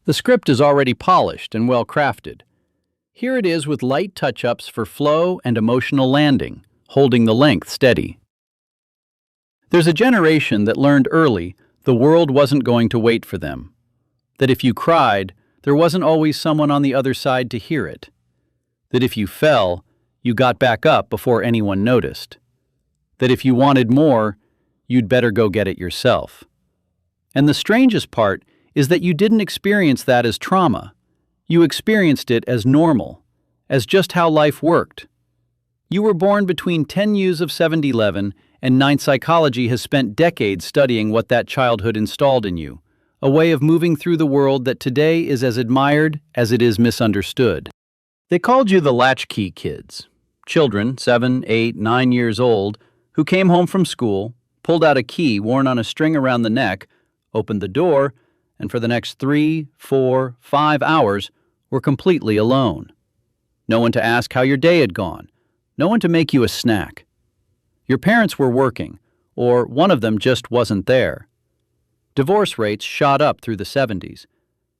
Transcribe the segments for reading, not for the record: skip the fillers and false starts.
The script is already polished and well crafted. Here it is with light touch-ups for flow and emotional landing, holding the length steady. There's a generation that learned early the world wasn't going to wait for them. That if you cried, there wasn't always someone on the other side to hear it. That if you fell, you got back up before anyone noticed. That if you wanted more, you'd better go get it yourself. And the strangest part is that you didn't experience that as trauma. You experienced it as normal, as just how life worked. You were born between 10 years of 7-11, and 9th Psychology has spent decades studying what that childhood installed in you, a way of moving through the world that today is as admired as it is misunderstood. They called you the Latchkey kids, children 7, 8, 9 years old, who came home from school, pulled out a key worn on a string around the neck, opened the door, and for the next 3, 4, 5 hours were completely alone. No one to ask how your day had gone, no one to make you a snack. Your parents were working, or one of them just wasn't there. Divorce rates shot up through the 70s.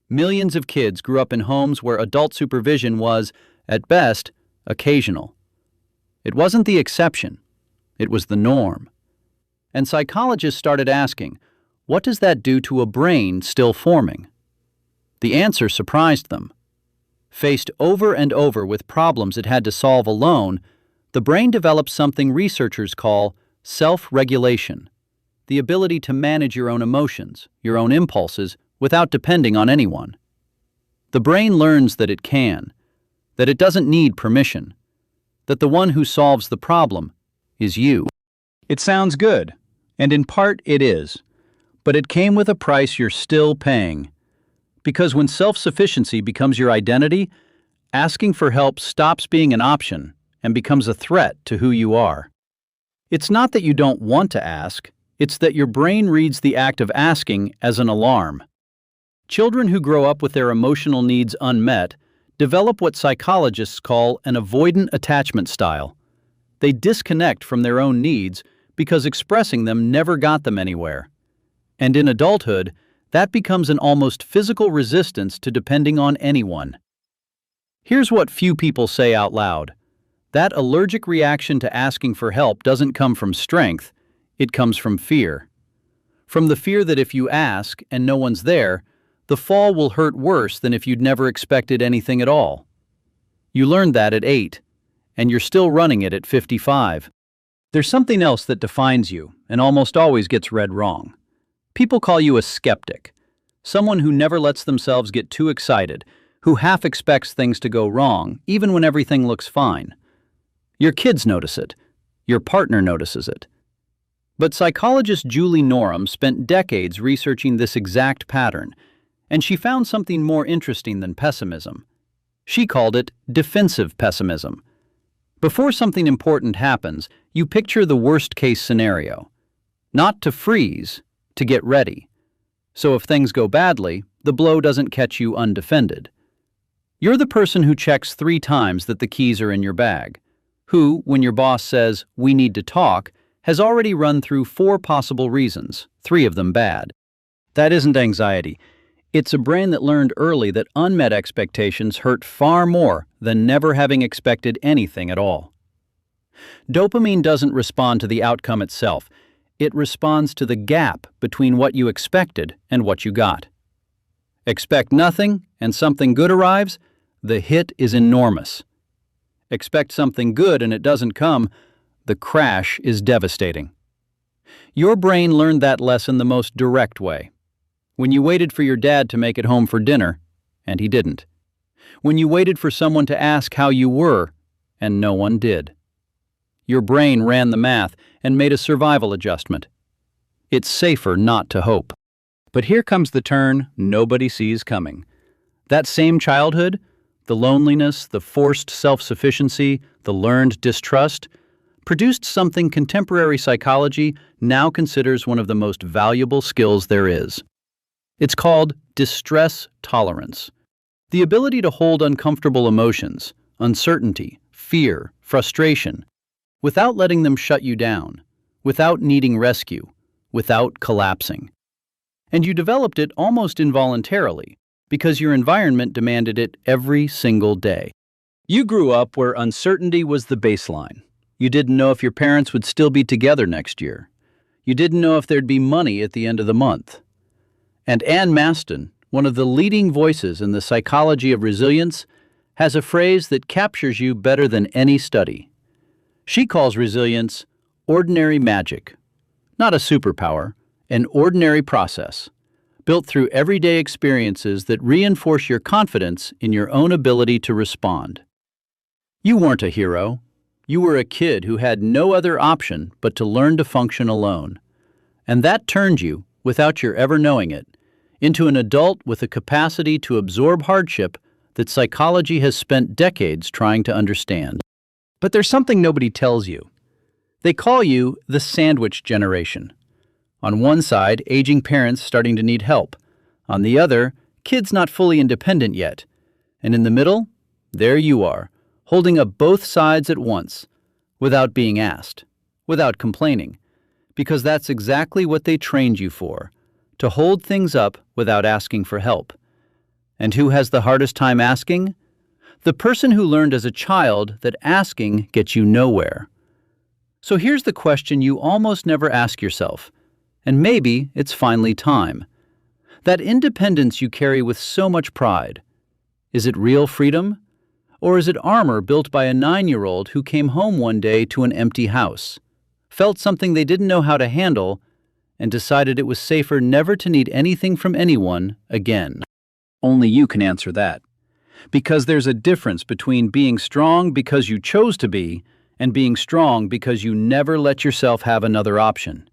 Millions of kids grew up in homes where adult supervision was, at best, occasional. It wasn't the exception, it was the norm. And psychologists started asking, what does that do to a brain still forming? The answer surprised them. Faced over and over with problems it had to solve alone, the brain develops something researchers call self-regulation, the ability to manage your own emotions, your own impulses, without depending on anyone. The brain learns that it can, that it doesn't need permission, that the one who solves the problem is you. It sounds good, and in part it is, but it came with a price you're still paying. Because when self-sufficiency becomes your identity, asking for help stops being an option and becomes a threat to who you are. It's not that you don't want to ask, it's that your brain reads the act of asking as an alarm. Children who grow up with their emotional needs unmet develop what psychologists call an avoidant attachment style. They disconnect from their own needs because expressing them never got them anywhere. And in adulthood, that becomes an almost physical resistance to depending on anyone. Here's what few people say out loud. That allergic reaction to asking for help doesn't come from strength, it comes from fear. From the fear that if you ask and no one's there, the fall will hurt worse than if you'd never expected anything at all. You learned that at 8, and you're still running it at 55. There's something else that defines you and almost always gets read wrong. People call you a skeptic, someone who never lets themselves get too excited, who half expects things to go wrong, even when everything looks fine. Your kids notice it. Your partner notices it. But psychologist Julie Norem spent decades researching this exact pattern, and she found something more interesting than pessimism. She called it defensive pessimism. Before something important happens, you picture the worst-case scenario. Not to freeze, to get ready. So if things go badly, the blow doesn't catch you undefended. You're the person who checks 3 times that the keys are in your bag, who, when your boss says, "We need to talk," has already run through 4 possible reasons, 3 of them bad. That isn't anxiety. It's a brain that learned early that unmet expectations hurt far more than never having expected anything at all. Dopamine doesn't respond to the outcome itself. It responds to the gap between what you expected and what you got. Expect nothing and something good arrives, the hit is enormous. Expect something good and it doesn't come, the crash is devastating. Your brain learned that lesson the most direct way. When you waited for your dad to make it home for dinner, and he didn't. When you waited for someone to ask how you were, and no one did. Your brain ran the math and made a survival adjustment. It's safer not to hope. But here comes the turn nobody sees coming. That same childhood, the loneliness, the forced self-sufficiency, the learned distrust, produced something contemporary psychology now considers one of the most valuable skills there is. It's called distress tolerance. The ability to hold uncomfortable emotions, uncertainty, fear, frustration, without letting them shut you down, without needing rescue, without collapsing. And you developed it almost involuntarily, because your environment demanded it every single day. You grew up where uncertainty was the baseline. You didn't know if your parents would still be together next year. You didn't know if there'd be money at the end of the month. And Ann Masten, one of the leading voices in the psychology of resilience, has a phrase that captures you better than any study. She calls resilience ordinary magic, not a superpower, an ordinary process, built through everyday experiences that reinforce your confidence in your own ability to respond. You weren't a hero. You were a kid who had no other option but to learn to function alone. And that turned you, without your ever knowing it, into an adult with a capacity to absorb hardship that psychology has spent decades trying to understand. But there's something nobody tells you. They call you the sandwich generation. On one side, aging parents starting to need help. On the other, kids not fully independent yet. And in the middle, there you are, holding up both sides at once, without being asked, without complaining, because that's exactly what they trained you for, to hold things up without asking for help. And who has the hardest time asking? The person who learned as a child that asking gets you nowhere. So here's the question you almost never ask yourself, and maybe it's finally time. That independence you carry with so much pride, is it real freedom? Or is it armor built by a 9-year-old who came home one day to an empty house, felt something they didn't know how to handle, and decided it was safer never to need anything from anyone again? Only you can answer that. Because there's a difference between being strong because you chose to be and being strong because you never let yourself have another option.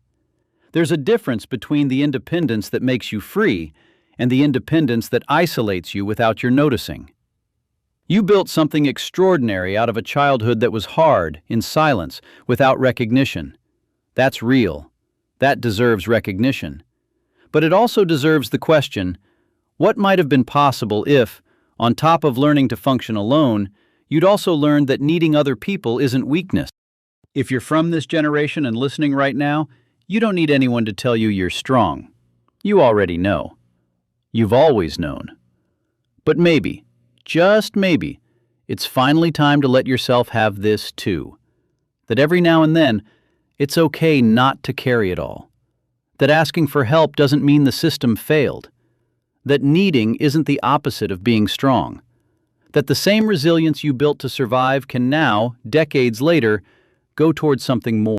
There's a difference between the independence that makes you free and the independence that isolates you without your noticing. You built something extraordinary out of a childhood that was hard, in silence, without recognition. That's real. That deserves recognition. But it also deserves the question, what might have been possible if, on top of learning to function alone, you'd also learned that needing other people isn't weakness? If you're from this generation and listening right now, you don't need anyone to tell you you're strong. You already know. You've always known. But maybe, just maybe, it's finally time to let yourself have this too. That every now and then, it's okay not to carry it all. That asking for help doesn't mean the system failed. That needing isn't the opposite of being strong. That the same resilience you built to survive can now, decades later, go towards something more.